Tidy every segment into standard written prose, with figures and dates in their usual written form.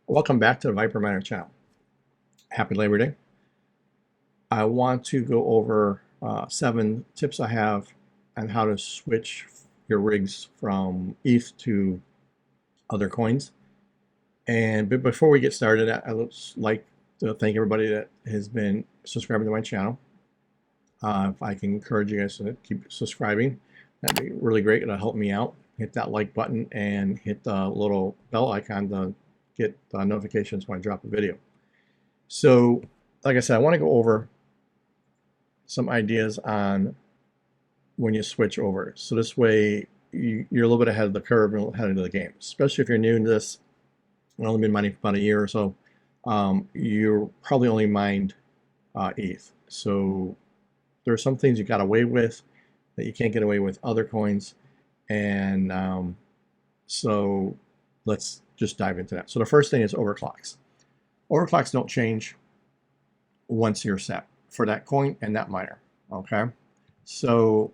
Welcome back to the Viper Miner channel. Happy Labor Day. I want to go over 7 tips I have on how to switch your rigs from ETH to other coins. But before we get started, I would like to thank everybody that has been subscribing to my channel. If I can encourage you guys to keep subscribing, that'd be really great. It'll help me out. Hit that like button and hit the little bell icon to get notifications when I drop a video. So, like I said, I want to go over some ideas on when you switch over. So this way, you're a little bit ahead of the curve and ahead of the game, especially if you're new to this. You've only been mining for about a year or so. You're probably only mined ETH. So there are some things you got away with that you can't get away with other coins. And so let's just dive into that. So the first thing is overclocks. Overclocks don't change once you're set for that coin and that miner. Okay, so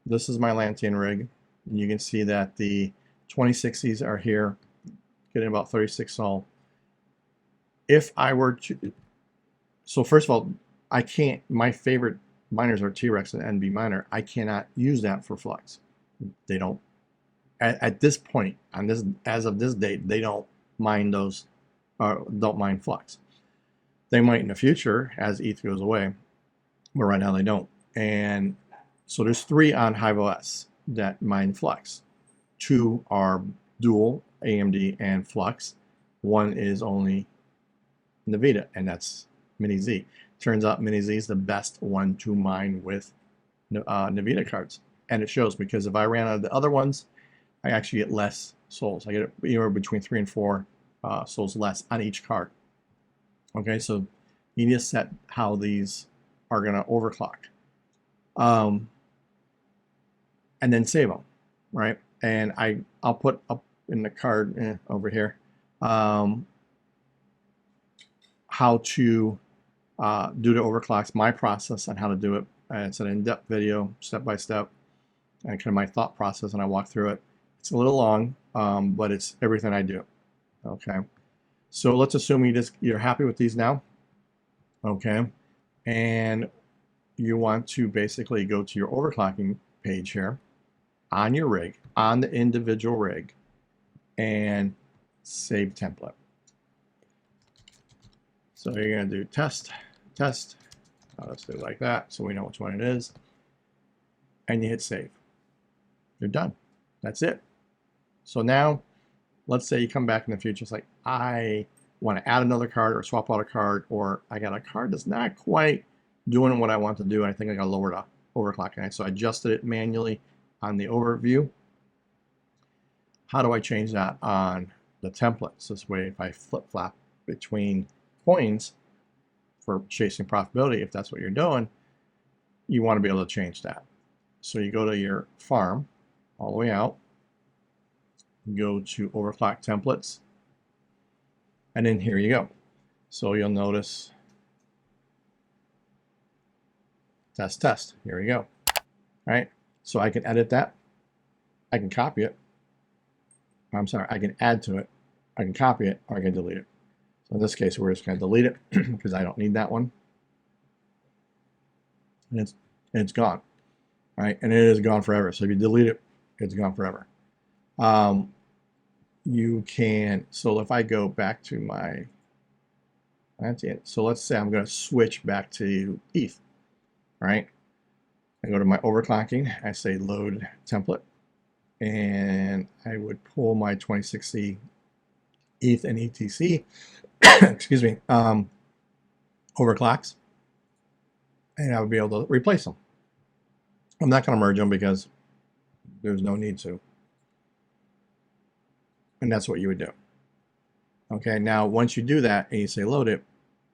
this is my Lantian rig. You can see that the 2060s are here, getting about 36 sol. If I were to, so first of all, I can't, my favorite miners are T-Rex and NB miner. I cannot use that for flux. They don't, at this point, on this, as of this date, they don't mine those, don't mine flux. They might in the future as ETH goes away, but right now they don't. And so there's 3 on Hiveos that mine flux. 2 are dual AMD and flux. 1 is only NVIDIA, and that's Mini Z. Turns out Mini Z is the best one to mine with NVIDIA cards, and it shows, because if I ran out of the other ones, I actually get less souls. I get anywhere between 3 and 4 souls less on each card. Okay, so you need to set how these are going to overclock, and then save them, right? And I'll put up in the card over here how to do the overclocks, my process on how to do it. It's an in-depth video, step by step, and kind of my thought process, and I walk through it. It's a little long, but it's everything I do. Okay, so let's assume you're happy with these now. Okay, and you want to basically go to your overclocking page here on your rig, on the individual rig, and save template. So you're going to do test. Let's do it like that so we know which one it is. And you hit save. You're done. That's it. So now, let's say you come back in the future. It's like, I want to add another card or swap out a card, or I got a card that's not quite doing what I want to do. And I think I got to lower the overclocking. So I adjusted it manually on the overview. How do I change that on the templates? This way, if I flip-flop between coins for chasing profitability, if that's what you're doing, you want to be able to change that. So you go to your farm all the way out, go to Overclock Templates, and then here you go. So you'll notice test. Here we go. All right. So I can edit that. I can copy it. I'm sorry, I can add to it. I can copy it, or I can delete it. So in this case, we're just going to delete it because I don't need that one. And it's gone. All right, and it is gone forever. So if you delete it, it's gone forever. You can, so if I go back to my, so let's say I'm going to switch back to ETH, right? I go to my overclocking, I say load template, and I would pull my 2060 ETH and ETC, excuse me, overclocks, and I would be able to replace them. I'm not going to merge them because there's no need to. And that's what you would do. Okay, now once you do that and you say load it,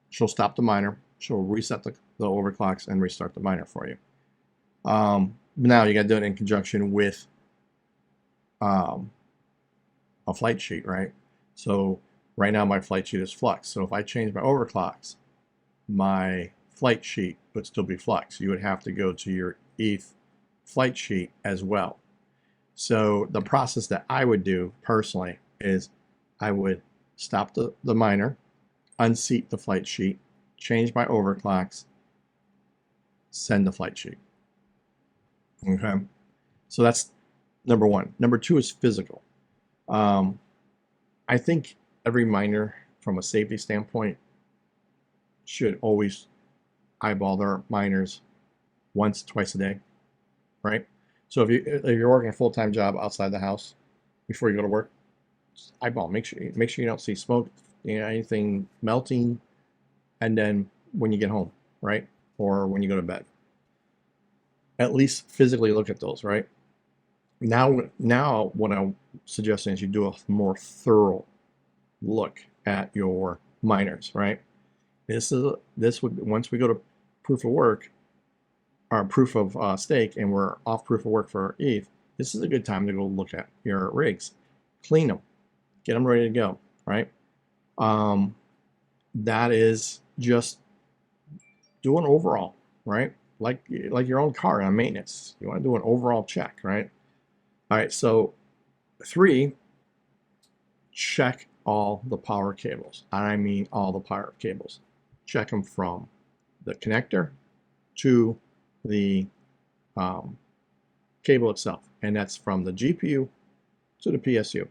she'll stop the miner, she'll reset the overclocks and restart the miner for you. Now you got to do it in conjunction with a flight sheet, right? So right now my flight sheet is flux. So if I change my overclocks, my flight sheet would still be flux. You would have to go to your ETH flight sheet as well. So the process that I would do personally is I would stop the miner, unseat the flight sheet, change my overclocks, send the flight sheet. Okay, so that's number one. Number two is physical. I think every miner, from a safety standpoint, should always eyeball their miners once, twice a day, right? So if you're working a full-time job outside the house before you go to work, just eyeball. Make sure you don't see smoke, anything melting, and then when you get home, right, or when you go to bed, at least physically look at those, right? Now, what I'm suggesting is you do a more thorough look at your miners, right? This would, once we go to proof of work, or proof of stake, and we're off proof of work for ETH, this is a good time to go look at your rigs, clean them, get them ready to go, right? That is just do an overall, right? Like your own car on maintenance, you want to do an overall check, right? All right, so 3, check all the power cables. I mean all the power cables. Check them from the connector to the cable itself, and that's from the GPU to the PSU.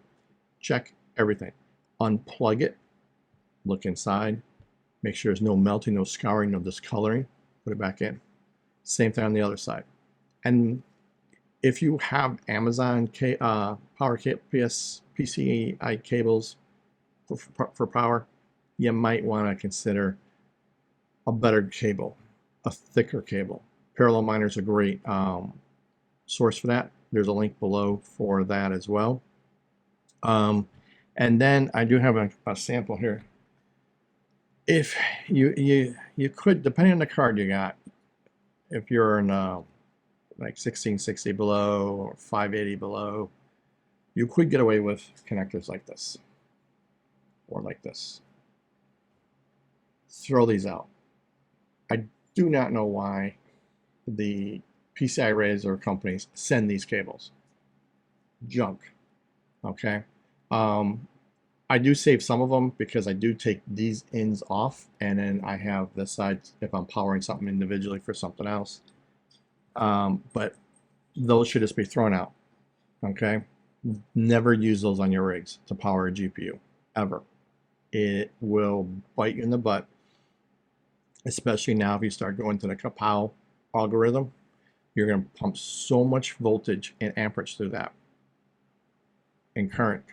Check everything. Unplug it, look inside, make sure there's no melting, no scouring, no discoloring, put it back in. Same thing on the other side. And if you have Amazon power PCI cables for power, you might want to consider a better cable, a thicker cable. Parallel miners are a great source for that. There's a link below for that as well. And then I do have a sample here. If you could, depending on the card you got, if you're in like 1660 below or 580 below, you could get away with connectors like this or like this. Throw these out. I do not know why the PCI arrays or companies send these cables. Junk. Okay. I do save some of them because I do take these ends off, and then I have this side if I'm powering something individually for something else. But those should just be thrown out. Okay. Never use those on your rigs to power a GPU, ever. It will bite you in the butt, especially now if you start going to the Kapow algorithm. You're going to pump so much voltage and amperage through that, and current.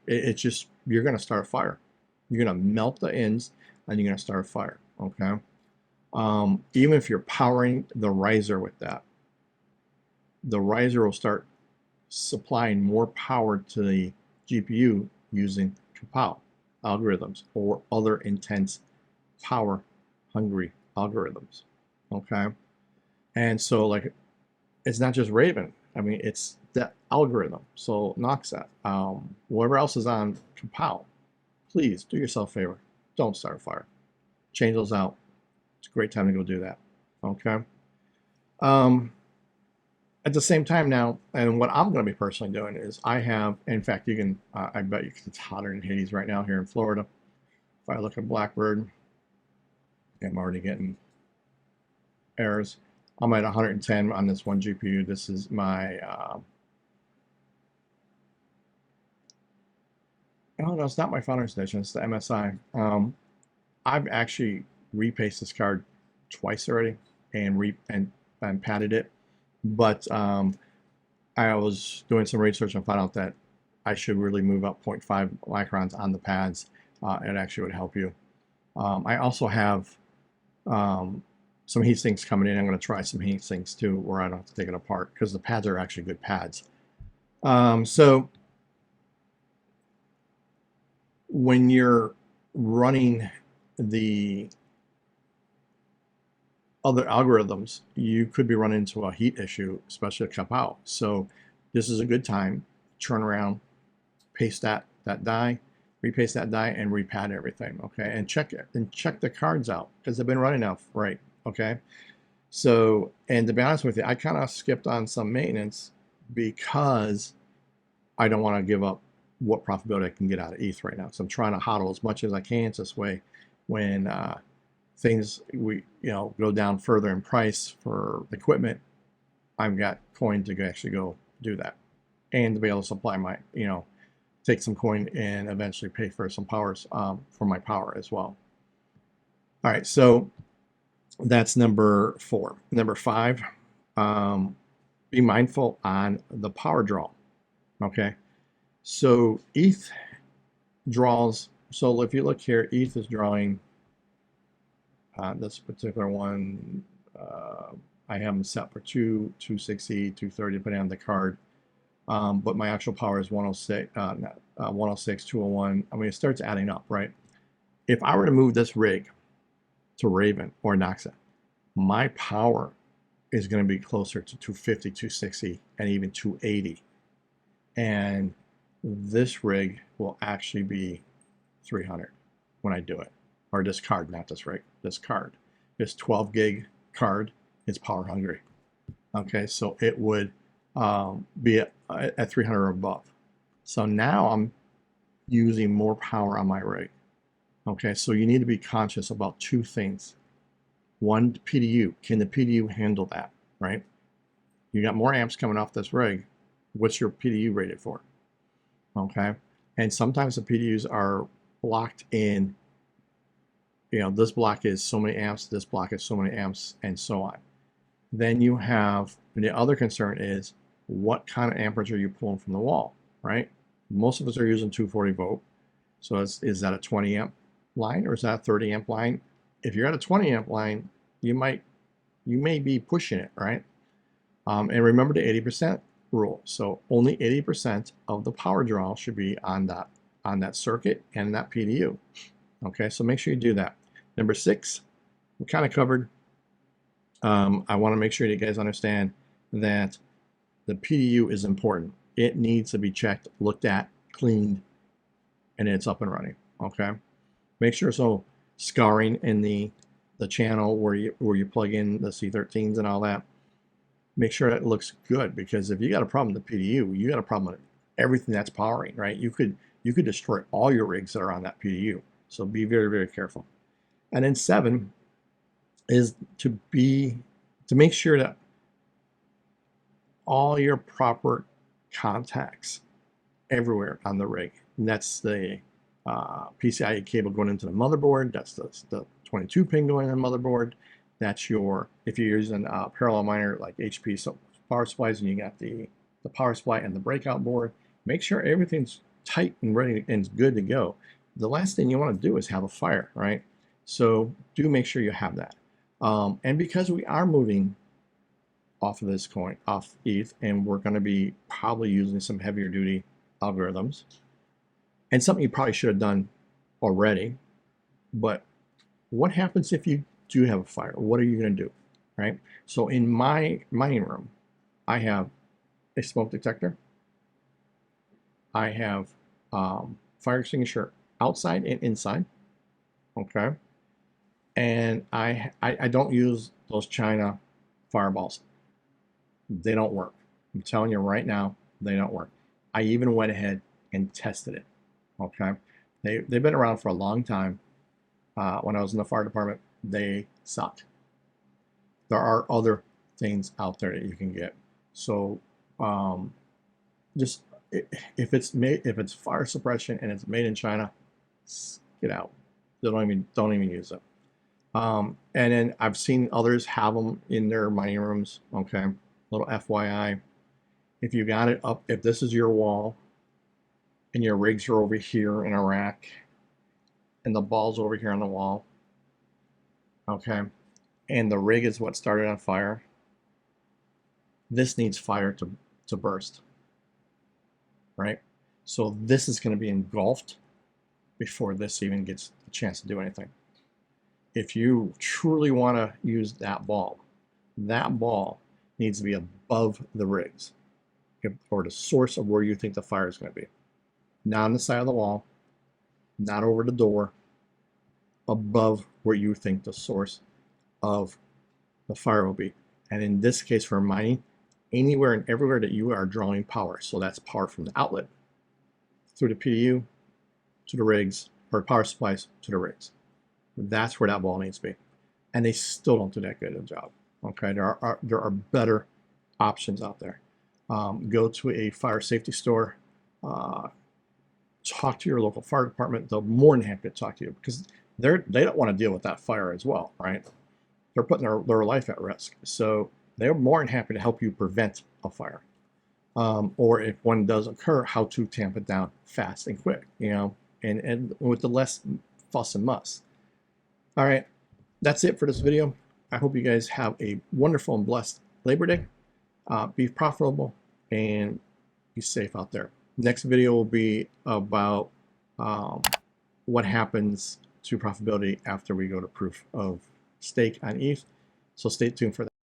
It's just, you're going to start a fire. You're going to melt the ends, and you're going to start a fire. Okay. Even if you're powering the riser with that, the riser will start supplying more power to the GPU using Kapow algorithms or other intense power hungry algorithms. Okay. And so, like, it's not just Raven. I mean, it's the algorithm. So Noxat, whatever else is on Kapow, please do yourself a favor. Don't start a fire. Change those out. It's a great time to go do that. Okay. At the same time now, and what I'm going to be personally doing is I have, in fact, you can, I bet you it's hotter than Hades right now here in Florida. If I look at Blackbird, I'm already getting errors. I'm at 110 on this one GPU. This is my, oh no, it's not my Founders Edition, it's the MSI. I've actually repaced this card twice already and padded it. But I was doing some research and found out that I should really move up 0.5 microns on the pads. It actually would help you. I also have some heat sinks coming in. I'm going to try some heat sinks too, where I don't have to take it apart, because the pads are actually good pads. So when you're running the other algorithms, you could be running into a heat issue, especially at Kapow. So this is a good time. Turn around, paste that die, repaste that die, and repad everything. Okay, and check it and check the cards out, because they've been running out right. Okay, so, and to be honest with you, I kind of skipped on some maintenance because I don't want to give up what profitability I can get out of ETH right now. So I'm trying to hodl as much as I can. This way, when things go down further in price for equipment, I've got coin to actually go do that, and to be able to supply my take some coin and eventually pay for some powers for my power as well. All right, so that's number 4. Number 5, be mindful on the power draw. Okay, so ETH draws. So if you look here, ETH is drawing this particular one. I have them set for 260, 230, depending on the card. But my actual power is 106, 106, 201. I mean, it starts adding up, right? If I were to move this rig to Raven or Noxa, my power is going to be closer to 250, 260, and even 280. And this rig will actually be 300 when I do it. Or this card, not this rig, this card. This 12 gig card is power hungry. Okay, so it would be at 300 or above. So now I'm using more power on my rig. Okay, so you need to be conscious about 2 things. One, PDU. Can the PDU handle that, right? You got more amps coming off this rig. What's your PDU rated for? Okay, and sometimes the PDUs are blocked in, this block is so many amps, this block is so many amps, and so on. Then you have, the other concern is, what kind of amperage are you pulling from the wall, right? Most of us are using 240 volt. So is that a 20 amp line or is that a 30 amp line? If you're at a 20 amp line, you may be pushing it, right? And remember the 80% rule. So only 80% of the power draw should be on that circuit and that PDU. Okay, so make sure you do that. Number 6, we kind of covered. I want to make sure you guys understand that the PDU is important. It needs to be checked, looked at, cleaned, and it's up and running. Okay, make sure so scarring in the channel where you plug in the C13s and all that. Make sure it looks good, because if you got a problem with the PDU, you got a problem with everything that's powering, right? You could destroy all your rigs that are on that PDU. So be very, very careful. And then 7 is to make sure that all your proper contacts everywhere on the rig. And that's the PCIe cable going into the motherboard. That's the 22 pin going on the motherboard. That's your, if you're using a parallel miner like HP power supplies, and you got the power supply and the breakout board, make sure everything's tight and ready and good to go. The last thing you want to do is have a fire, right? So do make sure you have that. And because we are moving off of this coin, off ETH, and we're going to be probably using some heavier duty algorithms, and something you probably should have done already, but what happens if you do have a fire? What are you going to do, right? So in my mining room, I have a smoke detector. I have fire extinguisher outside and inside, okay? And I don't use those China fireballs. They don't work. I'm telling you right now, they don't work. I even went ahead and tested it, okay? They've been around for a long time. When I was in the fire department, they sucked. There are other things out there that you can get. So just if it's fire suppression and it's made in China, get out. Don't even use it. And then I've seen others have them in their mining rooms. Okay, little FYI. If you got it up, if this is your wall, and your rigs are over here in a rack, and the ball's over here on the wall, okay, and the rig is what started on fire, this needs fire to burst, right? So this is going to be engulfed before this even gets a chance to do anything. If you truly want to use that ball needs to be above the rigs, or the source of where you think the fire is going to be. Not on the side of the wall, not over the door, above where you think the source of the fire will be. And in this case for mining, anywhere and everywhere that you are drawing power, so that's power from the outlet through the PDU to the rigs, or power supplies to the rigs. That's where that ball needs to be. And they still don't do that good a job. Okay, there are better options out there. Go to a fire safety store, talk to your local fire department. They're more than happy to talk to you, because they don't want to deal with that fire as well, right? They're putting their life at risk. So they're more than happy to help you prevent a fire. Or if one does occur, how to tamp it down fast and quick, you know, and with the less fuss and muss. All right, that's it for this video. I hope you guys have a wonderful and blessed Labor Day. Be profitable and be safe out there. Next video will be about what happens to profitability after we go to proof of stake on ETH. So stay tuned for that.